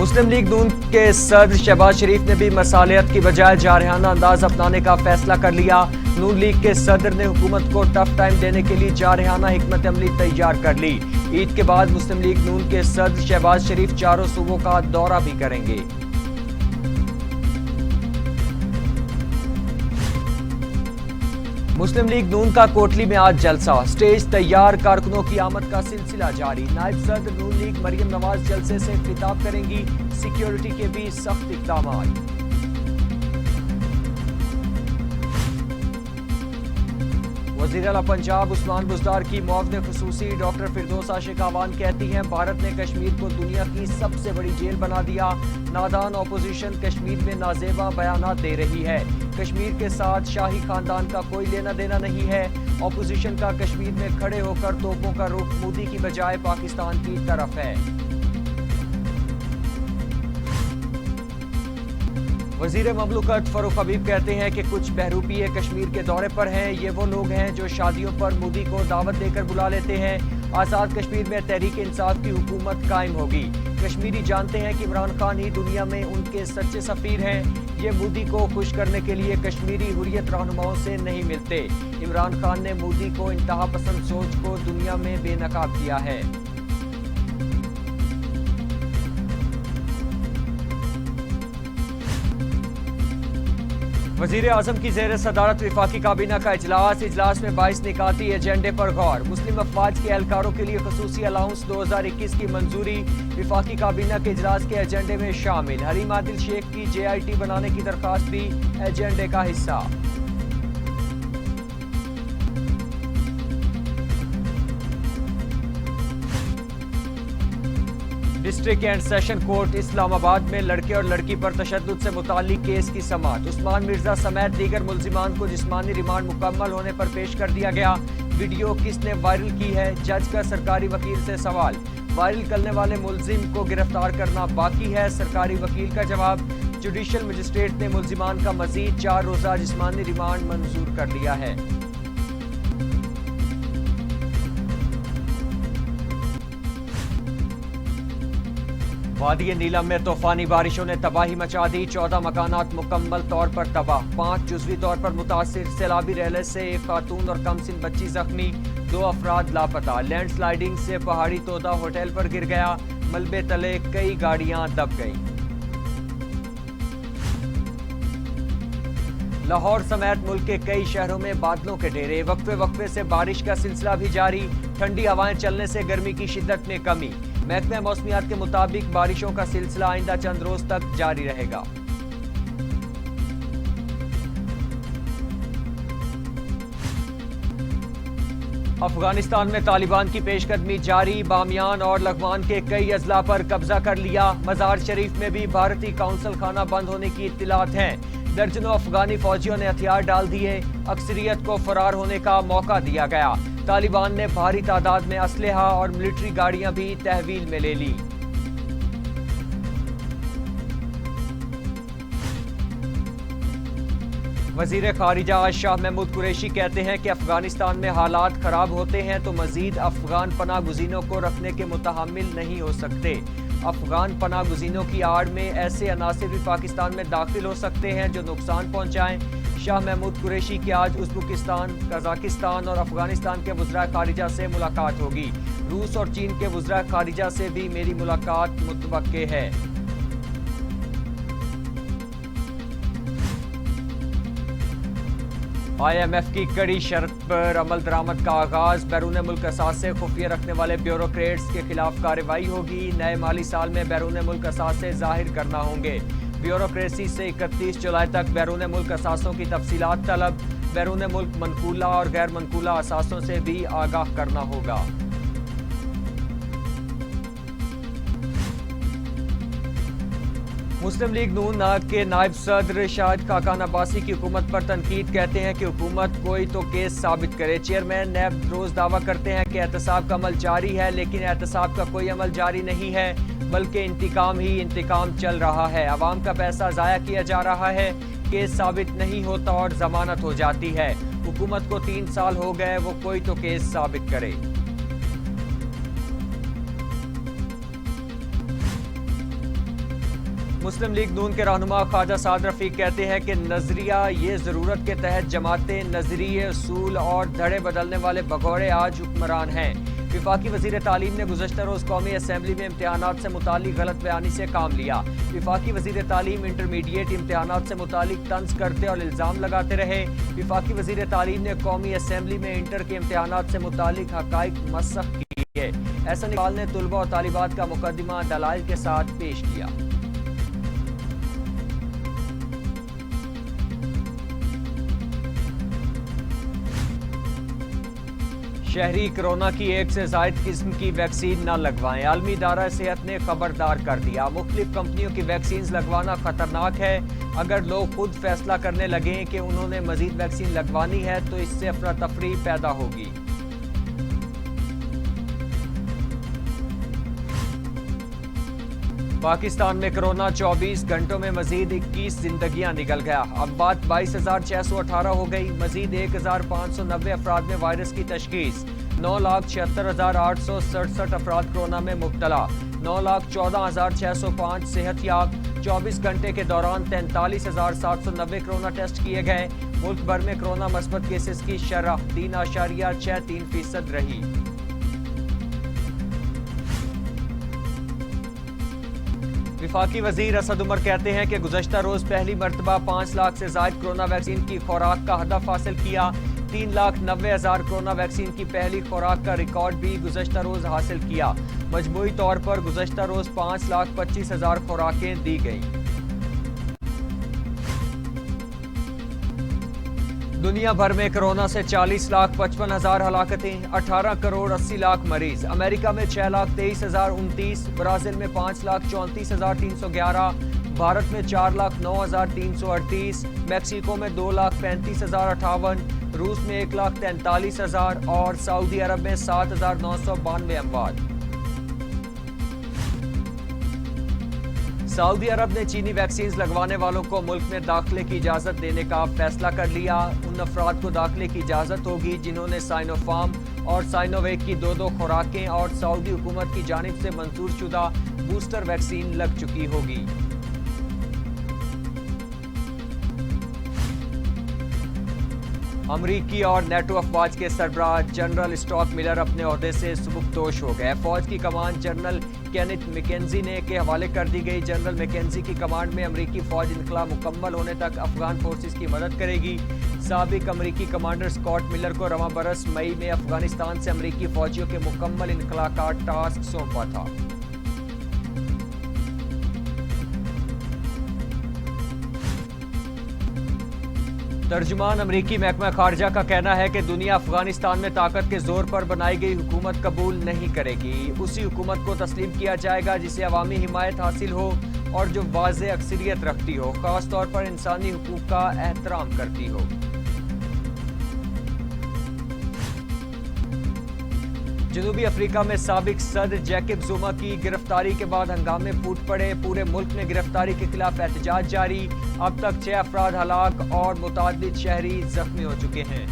मुस्लिम league नून के सदर शहबाज शरीफ ने भी मसालियत की बजाय जारहाना अंदाज अपनाने का फैसला कर लिया। नून लीग के सदर ने हुकूमत को टफ टाइम देने के लिए जारहाना हिकमत अमली तैयार कर ली। ईद के बाद मुस्लिम लीग नून के सदर शहबाज शरीफ चारों सूबों का दौरा भी करेंगे। मुस्लिम लीग नून का कोटली में आज जलसा, स्टेज तैयार, कारकुनों की आमद का सिलसिला जारी। नायब सदर नून लीग मरियम नवाज जलसे से खिताब करेंगी, सिक्योरिटी के भी सख्त इक़दाम। वज़ीर आला पंजाब उस्मान बुज़दार की मुआविन ख़ुसूसी डॉक्टर फिरदौस आशिक आवान कहती हैं, भारत ने कश्मीर को दुनिया की सबसे बड़ी जेल बना दिया। नादान अपोजिशन कश्मीर में नाजेबा बयानात दे रही है। कश्मीर के साथ शाही खानदान का कोई लेना देना नहीं है। अपोजिशन का कश्मीर में खड़े होकर तोपों का रुख मोदी की बजाय पाकिस्तान की तरफ है। वज़ीर ममलूकत फरूख हबीब कहते हैं कि कुछ बहरूपीय कश्मीर के दौरे पर हैं। ये वो लोग हैं जो शादियों पर मोदी को दावत देकर बुला लेते हैं। आज़ाद कश्मीर में तहरीक इंसाफ की हुकूमत कायम होगी। कश्मीरी जानते हैं कि इमरान खान ही दुनिया में उनके सच्चे सफ़ीर हैं। ये मोदी को खुश करने के लिए कश्मीरी हुर्रियत रहनुमाओं से नहीं मिलते। इमरान खान ने मोदी को इंतहा पसंद सोच को दुनिया में बेनकाब किया है। वज़ीर आज़म की ज़ेर सदारत वफाकी काबीना का इजलास में 22 निकाती एजेंडे पर गौर। मुस्लिम अफवाज के एहलकारों के लिए खसूसी अलाउंस 2021 की मंजूरी वफाकी काबीना के इजलास के एजेंडे में शामिल। हलीम आदिल शेख की JIT बनाने की दरख्वास्त भी एजेंडे का हिस्सा। District and session court Islamabad में लड़के और लड़की पर तशद्दुद से मुताल्लिक केस की समाअत। उस्मान मिर्जा समेत दीगर मुल्जिमान को जिस्मानी रिमांड मुकम्मल होने पर पेश कर दिया गया। वीडियो किसने वायरल की है, जज का सरकारी वकील से सवाल। वायरल करने वाले मुल्जिम को गिरफ्तार करना बाकी है, सरकारी वकील का जवाब। जुडिशल मजिस्ट्रेट ने मुल्जिमान का मजीद 4 रोज़ा जिस्मानी रिमांड मंजूर कर लिया है। वादी नीलम में तूफानी बारिशों ने तबाही मचा दी। 14 मकानात मुकम्मल तौर पर तबाह, 5 जुज़वी तौर पर मुतासिर। सैलाबी रेले से एक खातून और कमसिन बच्ची जख्मी, 2 अफराद लापता। लैंड स्लाइडिंग से पहाड़ी तोदा होटल पर गिर गया, मलबे तले कई गाड़ियां दब गईं। लाहौर समेत मुल्क के कई शहरों में बादलों के डेरे, वक्फे वक्फे से बारिश का सिलसिला भी जारी। ठंडी हवाएं चलने से गर्मी की शिद्दत में कमी। महकमे मौसमियात के मुताबिक बारिशों का सिलसिला आइंदा चंद रोज तक जारी रहेगा। अफगानिस्तान में तालिबान की पेशकदमी जारी। बामियान और लगवान के कई अजला पर कब्जा कर लिया। मजार शरीफ में भी भारतीय काउंसल खाना बंद होने की इत्तिलात हैं। दर्जनों अफगानी फौजियों ने हथियार डाल दिए। अक्सरियत को फरार होने का मौका दिया गया। तालिबान ने भारी तादाद में असलहा और मिलिट्री गाड़ियां भी तहवील में ले ली। वजीर खारिजा शाह महमूद कुरैशी कहते हैं कि अफगानिस्तान में हालात खराब होते हैं तो मजीद अफगान पनाह गुज़ीनों को रखने के मुतहम्मिल नहीं हो सकते। अफगान पनाह गुज़ीनों की आड़ में ऐसे अनासिर भी पाकिस्तान में दाखिल हो सकते हैं जो नुकसान पहुंचाएं। शाह महमूद कुरैशी की आज उज़्बेकिस्तान, कजाकिस्तान और अफगानिस्तान के वज़राए खारिजा से मुलाकात होगी। रूस और चीन के वज़राए खारिजा से भी मेरी मुलाकात मुतवक्के है। IMF की कड़ी शर्त पर अमल दरामद का आगाज। बैरून मुल्क असासे खुफिया रखने वाले ब्यूरोक्रेट्स के खिलाफ कार्रवाई होगी। नए माली साल में बैरून मुल्क असासे जाहिर करना होंगे। ब्यूरोक्रेसी से 31 जुलाई तक बैरून मुल्क असासों की तफसीलात तलब। बैरून मुल्क मनकूला और गैर मनकूला असासों से भी आगाह करना होगा। मुस्लिम लीग नून के नायब सदर शाहिद खाकान अब्बासी की हुकूमत पर तनकीद, कहते हैं कि हुकूमत कोई तो केस साबित करे। चेयरमैन नैब रोज दावा करते हैं कि एहतसाब का अमल जारी है, लेकिन एहतसाब का कोई अमल जारी नहीं है, बल्कि इंतकाम ही इंतकाम चल रहा है। अवाम का पैसा जाया किया जा रहा है। केस साबित नहीं होता और जमानत हो जाती है। हुकूमत को 3 साल हो गए, वो कोई तो केस साबित करे। مسلم لیگ نون کے رہنما خواجہ سعد رفیق کہتے ہیں کہ نظریہ یہ ضرورت کے تحت جماعتیں نظریے اصول اور دھڑے بدلنے والے بگوڑے آج حکمران ہیں۔ وفاقی وزیر تعلیم نے گزشتہ روز قومی اسمبلی میں امتحانات سے متعلق غلط بیانی سے کام لیا۔ وفاقی وزیر تعلیم انٹرمیڈیٹ امتحانات سے متعلق طنز کرتے اور الزام لگاتے رہے۔ وفاقی وزیر تعلیم نے قومی اسمبلی میں انٹر کے امتحانات سے متعلق حقائق مسخ کیے۔ احسن اقبال نے طلباء اور طالبات کا مقدمہ دلائل کے ساتھ پیش کیا۔ شہری کورونا کی ایک سے زائد قسم کی ویکسین نہ لگوائیں، عالمی ادارہ صحت نے خبردار کر دیا۔ مختلف کمپنیوں کی ویکسینز لگوانا خطرناک ہے۔ اگر لوگ خود فیصلہ کرنے لگیں کہ انہوں نے مزید ویکسین لگوانی ہے تو اس سے افراتفری پیدا ہوگی۔ پاکستان میں کورونا 24 گھنٹوں میں مزید 21 زندگیاں نکل گیا۔ اب بات 22,618 ہو گئی۔ مزید 1,590 افراد میں وائرس کی تشخیص۔ 9,76,867 افراد کورونا میں مبتلا۔ 9,14,605 صحت یاب۔ 24 گھنٹے کے دوران 43,790 کورونا ٹیسٹ کیے گئے۔ ملک بھر میں کورونا مثبت کیسز کی شرح 3.63% رہی۔ وفاقی وزیر اسد عمر کہتے ہیں کہ گزشتہ روز پہلی مرتبہ 5 لاکھ سے زائد کورونا ویکسین کی خوراک کا ہدف حاصل کیا۔ 3,90,000 کورونا ویکسین کی پہلی خوراک کا ریکارڈ بھی گزشتہ روز حاصل کیا۔ مجموعی طور پر گزشتہ روز 5,25,000 خوراکیں دی گئیں۔ دنیا بھر میں کورونا سے 40,55,000 ہلاکتیں، 18 کروڑ 80 لاکھ مریض۔ امریکہ میں 6,23,029، برازیل میں 5,34,311، بھارت میں 4,09,338، میکسیکو میں 2,35,058، روس میں 1,43,000 اور سعودی عرب میں 7,992 اموات۔ سعودی عرب نے چینی ویکسینز لگوانے والوں کو ملک میں داخلے کی اجازت دینے کا فیصلہ کر لیا۔ ان افراد کو داخلے کی اجازت ہوگی جنہوں نے سائنو فارم اور سائنو ویک کی 2 خوراکیں اور سعودی حکومت کی جانب سے منظور شدہ بوسٹر ویکسین لگ چکی ہوگی۔ امریکی اور نیٹو افواج کے سربراہ جنرل اسٹاک ملر اپنے عہدے سے سبکدوش ہو گئے۔ فوج کی کمان جنرل کینتھ میکنزی نے کے حوالے کر دی گئی۔ جنرل میکنزی کی کمانڈ میں امریکی فوج انخلا مکمل ہونے تک افغان فورسز کی مدد کرے گی۔ سابق امریکی کمانڈر اسکاٹ ملر کو رواں برس مئی میں افغانستان سے امریکی فوجیوں کے مکمل انخلا کا ٹاسک سونپا تھا۔ ترجمان امریکی محکمہ خارجہ کا کہنا ہے کہ دنیا افغانستان میں طاقت کے زور پر بنائی گئی حکومت قبول نہیں کرے گی۔ اسی حکومت کو تسلیم کیا جائے گا جسے عوامی حمایت حاصل ہو اور جو واضح اکثریت رکھتی ہو، خاص طور پر انسانی حقوق کا احترام کرتی ہو۔ جنوبی افریقہ میں سابق صدر جیکب زوما کی گرفتاری کے بعد ہنگامے پھوٹ پڑے۔ پورے ملک میں گرفتاری کے خلاف احتجاج جاری۔ اب تک 6 افراد ہلاک اور متعدد شہری زخمی ہو چکے ہیں۔